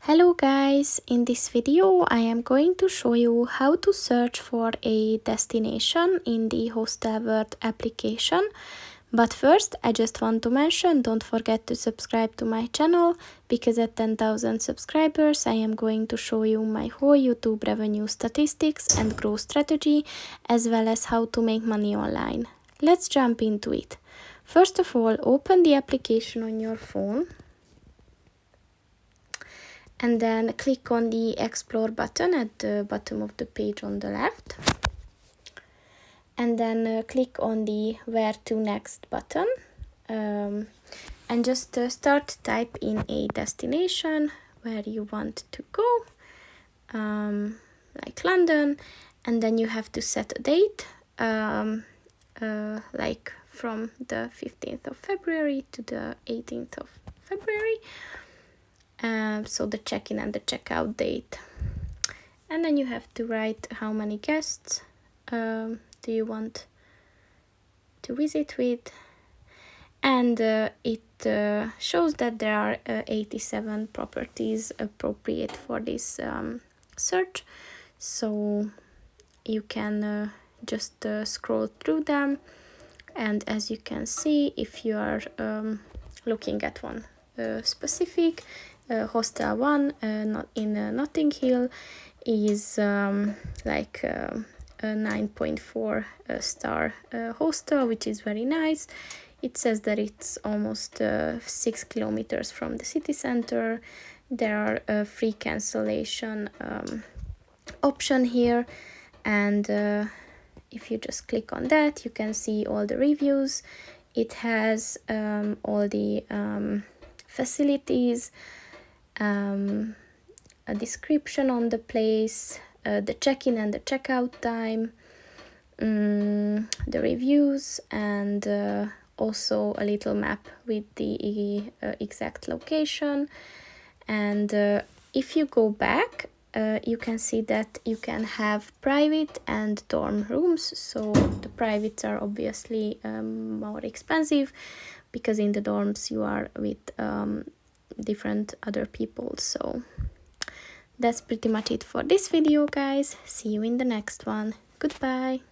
Hello guys, in this video I am going to show you how to search for a destination in the Hostelworld application. But first I just want to mention, don't forget to subscribe to my channel, because at 10,000 subscribers I am going to show you my whole YouTube revenue statistics and growth strategy, as well as how to make money online. Let's jump into it. First of all, open the application on your phone. And then click on the Explore button at the bottom of the page on the left. And then click on the Where to Next button. And just start type in a destination where you want to go, like London. And then you have to set a date, like from the 15th of February to the 18th of February. So the check-in and the check-out date, and then you have to write how many guests do you want to visit with, and it shows that there are 87 properties appropriate for this search, so you can just scroll through them. And as you can see, if you are looking at one specific, Hostel 1 not in Notting Hill is like a 9.4 star hostel, which is very nice. It says that it's almost 6 kilometers from the city center. There are a free cancellation option here, and if you just click on that, you can see all the reviews. It has all the facilities, a description on the place, the check-in and the check-out time, the reviews, and also a little map with the exact location. And if you go back, you can see that you can have private and dorm rooms. So the privates are obviously more expensive, because in the dorms you are with different other people. So that's pretty much it for this video, guys. See you in the next one. Goodbye.